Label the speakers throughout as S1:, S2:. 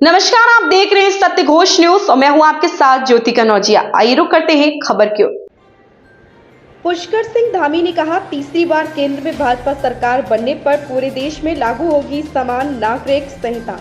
S1: नमस्कार, आप देख रहे हैं सत्य घोष न्यूज और मैं हूं आपके साथ ज्योति कनौजिया। आइए रुक करते हैं खबर की ओर।
S2: पुष्कर सिंह धामी ने कहा, तीसरी बार केंद्र में भाजपा सरकार बनने पर पूरे देश में लागू होगी समान नागरिक संहिता।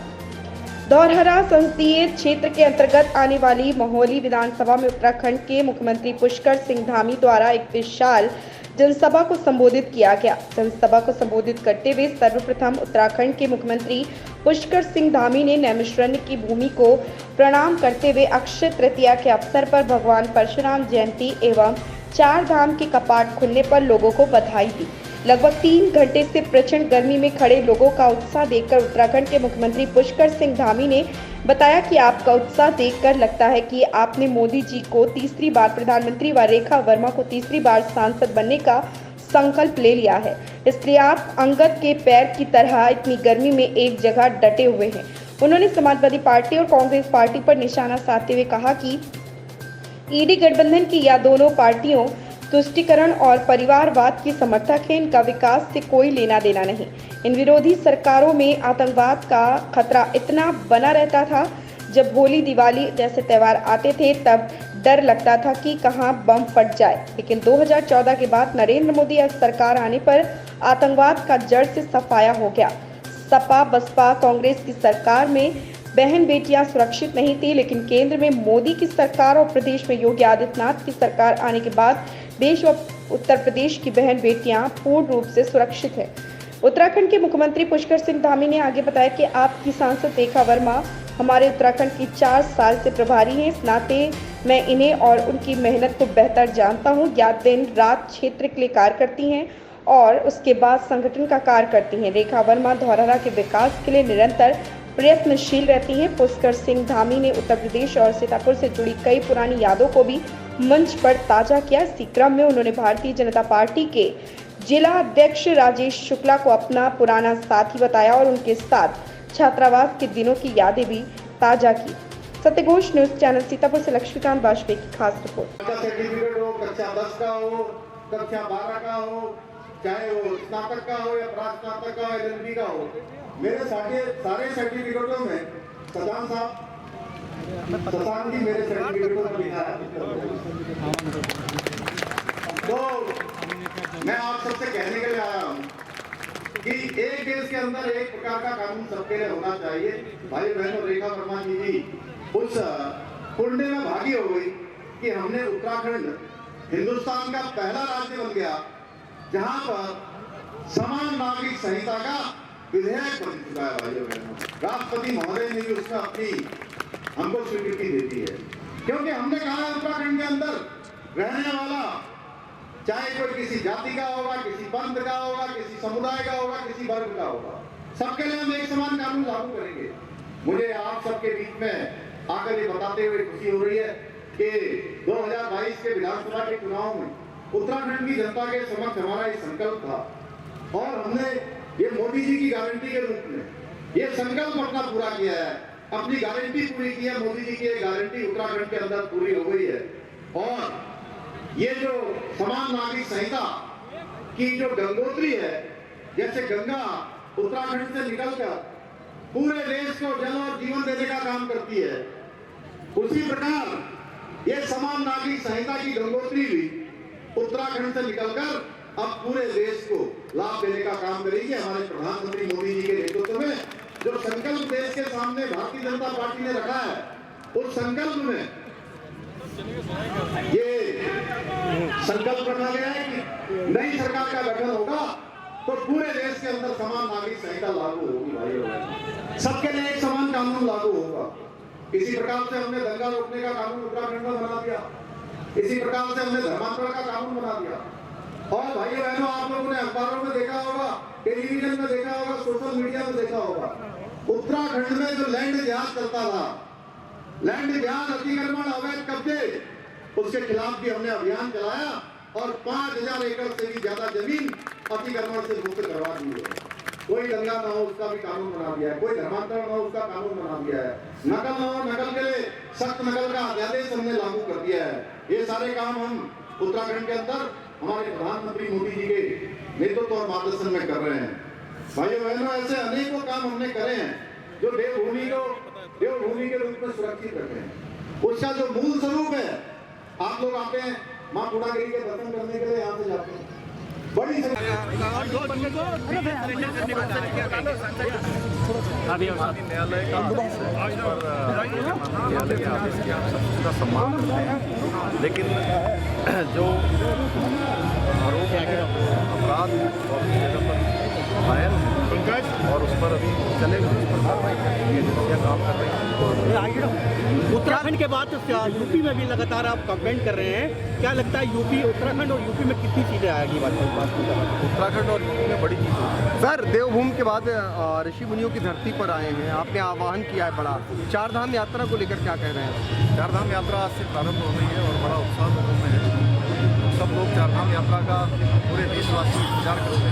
S2: धौरहरा संसदीय क्षेत्र के अंतर्गत आने वाली महोली विधानसभा में उत्तराखंड के मुख्यमंत्री पुष्कर सिंह धामी द्वारा एक विशाल जनसभा को संबोधित किया गया। जनसभा को संबोधित करते हुए सर्वप्रथम उत्तराखंड के मुख्यमंत्री पुष्कर सिंह धामी ने नैमिषारण्य की भूमि को प्रणाम करते हुए अक्षय तृतीया के अवसर पर भगवान परशुराम जयंती एवं 4 धाम के कपाट खुलने पर लोगों को बधाई दी। लगभग 3 घंटे से प्रचंड गर्मी में खड़े लोगों का उत्साह देखकर उत्तराखंड के मुख्यमंत्री पुष्कर सिंह धामी ने बताया कि आपका उत्साह देखकर लगता है कि आपने मोदी जी को तीसरी बार प्रधानमंत्री व रेखा वर्मा को तीसरी बार सांसद बनने का संकल्प ले लिया है, इसलिए आप अंगद के पैर की तरह इतनी गर्मी में एक जगह डटे हुए हैं। उन्होंने समाजवादी पार्टी और कांग्रेस पार्टी पर निशाना साधते हुए कहा कि ईडी गठबंधन की या दोनों पार्टियों तुष्टीकरण और परिवारवाद की समर्थक है। इनका विकास से कोई लेना देना नहीं। इन विरोधी सरकारों में आतंकवाद का खतरा इतना बना रहता था, जब होली दिवाली जैसे त्यौहार आते थे तब डर लगता था कि कहां बम फट जाए, लेकिन 2014 के बाद नरेंद्र मोदी सरकार आने पर आतंकवाद का जड़ से सफाया हो गया। सपा बसपा कांग्रेस की सरकार में बहन बेटियां सुरक्षित नहीं थी, लेकिन केंद्र में मोदी की सरकार और प्रदेश में योगी आदित्यनाथ की सरकार आने के बाद देश व उत्तर प्रदेश की बहन बेटियां पूर्ण रूप से सुरक्षित है। उत्तराखंड के मुख्यमंत्री पुष्कर सिंह धामी ने आगे बताया कि आपकी सांसद रेखा वर्मा हमारे उत्तराखंड की 4 साल से प्रभारी हैं। इस नाते मैं इन्हें और उनकी मेहनत को बेहतर जानता हूँ। या दिन रात क्षेत्र के लिए कार्य करती हैं और उसके बाद संगठन का कार्य करती हैं। रेखा वर्मा धौरहरा के विकास के लिए निरंतर प्रयत्नशील रहती हैं। पुष्कर सिंह धामी ने उत्तर प्रदेश और सीतापुर से जुड़ी कई पुरानी यादों को भी मंच पर ताजा किया। इसी क्रम में उन्होंने भारतीय जनता पार्टी के जिला अध्यक्ष राजेश शुक्ला को अपना पुराना साथी बताया और उनके साथ छात्रावास के दिनों की यादें भी ताजा की। सत्य घोष न्यूज चैनल सीतापुर से लक्ष्मीकांत वाजपेयी की खास रिपोर्ट।
S3: सर्टिफिकेट हो, कक्षा 10 का हो, कक्षा 12 का हो, चाहे वो स्नातक का हो या प्रास्नातक का हो, LLB का हो, मेरे सारे सर्टिफिकेटों में शशांक जी मेरे सर्टिफिकेटों में लिखा है। तो मैं आप सबसे कहने के लिए आया हूँ कि एक देश के अंदर एक प्रकार का कानून सबके लिए होना चाहिए। भाई बहनों, रेखा वर्मा जी भी उस पुण्य में भागी हो गई कि हमने उत्तराखंड हिंदुस्तान का पहला राज्य बन गया जहां पर समान नागरिक संहिता का विधेयक बन चुका है। भाइयों बहनों, राष्ट्रपति महोदय ने भी उसका अपनी हमको स्वीकृति देती है, क्योंकि हमने कहा है उत्तराखंड के अंदर रहने वाला चाहे कोई किसी जाति का होगा, किसी पंथ का होगा, किसी समुदाय का होगा, किसी वर्ग का होगा, सबके लिए हम एक समान कानून लागू करेंगे। मुझे आप सबके बीच में आकर ये बताते हुए खुशी हो रही है कि 2022 के विधानसभा के चुनाव में उत्तराखंड की जनता के समक्ष हमारा ये संकल्प था और हमने ये मोदी जी की गारंटी के रूप में ये संकल्प अपना पूरा किया है, अपनी गारंटी पूरी की है। मोदी जी की ये गारंटी उत्तराखंड के अंदर पूरी हो गई है और ये जो समान नागरिक संहिता की जो गंगोत्री है, जैसे गंगा उत्तराखंड से निकलकर पूरे देश को जल और जीवन देने का काम करती है, उसी प्रकार ये समान नागरिक संहिता की गंगोत्री भी उत्तराखंड से निकलकर अब पूरे देश को लाभ देने का काम करेगी। हमारे प्रधानमंत्री मोदी जी के नेतृत्व में जो संकल्प देश के सामने भारतीय जनता पार्टी ने रखा है, उस संकल्प में ये संकल्प रखा गया है कि नई सरकार का गठन होगा तो पूरे देश के अंदर समान नागरिक संहिता लागू होगी। भाइयों, सबके लिए एक समान कानून लागू होगा। इसी प्रकार से हमने दंगा रोकने का कानून उत्तराखंड में बना दिया, इसी प्रकार से हमने धर्मांतरण का कानून बना दिया। और भाइयों बहनों, आप लोगों ने अखबारों में देखा होगा, टेलीविजन में देखा होगा, सोशल मीडिया में देखा होगा, उत्तराखंड में जो लैंड जहाज चलता था, लैंड जहाज अतिक्रमण अवैध कब्जे, उसके खिलाफ भी हमने अभियान चलाया और 5000 एकड़ से भी ज्यादा जमीन अतिक्रमण से मुक्त करवा दी है। कोई दंगा ना हो उसका भी कानून बना दिया है, कोई धर्मांतरण ना हो उसका कानून बना दिया है, नकल ना हो, नकल के लिए सख्त नकल का अध्यादेश हमने लागू कर दिया है। ये सारे काम हम उत्तराखंड के अंदर हमारे प्रधानमंत्री मोदी जी के नेतृत्व और मार्गदर्शन में कर रहे हैं। भाइयों बहनों, ऐसे अनेकों काम हमने करे हैं जो देवभूमि के रूप में सुरक्षित रखे हैं। उसका जो मूल स्वरूप है, आप लोग आते हैं माँ पूर्णागिरी के दर्शन करने के लिए यहाँ से जाते हैं, बड़ी
S4: न्यायालय का न्यायालय के आदेश के आप सबका सम्मान करते हैं, लेकिन जो आरोप है अपराध और जगह पर फायर और उस पर अभी चले हुए उस पर कार्रवाई करेंगे, एजेंसियां काम कर रही हैं।
S5: उत्तराखंड के बाद यूपी में भी लगातार आप कैंपेन कर रहे हैं, क्या लगता है यूपी, उत्तराखंड और यूपी में कितनी सीटें आएगी?
S4: उत्तराखंड और यूपी में बड़ी चीज है
S6: सर। देवभूमि के बाद ऋषि मुनियों की धरती पर आए हैं, आपने आह्वान किया है बड़ा, चारधाम यात्रा को लेकर क्या कह रहे हैं?
S4: चारधाम यात्रा आज से प्रारंभ हो रही है और बड़ा उत्साह लोगों में है। सब लोग चारधाम यात्रा का पूरे देशवासी इंतजार कर रहे हैं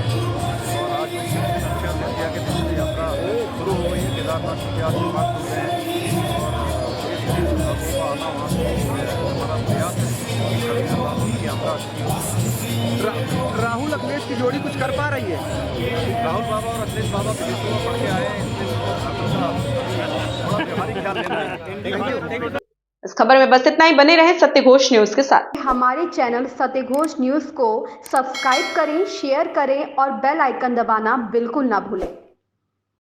S4: और आज शिक्षा मीडिया के तरफ से यात्रा शुरू हो गई है। केदारनाथ के आज मार्ग खुल गए हैं और आना वहाँ हमारा प्रयास है की यात्रा अच्छी हो।
S6: राहुल अखिलेश की जोड़ी कुछ कर पा रही है?
S4: राहुल बाबा और अखिलेश बाबा विदेशों में पढ़ के आए हैं, थोड़ा व्यवहारिक ख्याल लेना है।
S1: इस खबर में बस इतना ही। बने रहे सत्य घोष न्यूज के साथ।
S2: हमारे चैनल सत्य घोष न्यूज़ को सब्सक्राइब करें, शेयर करें और बेल आइकन दबाना बिल्कुल ना भूलें।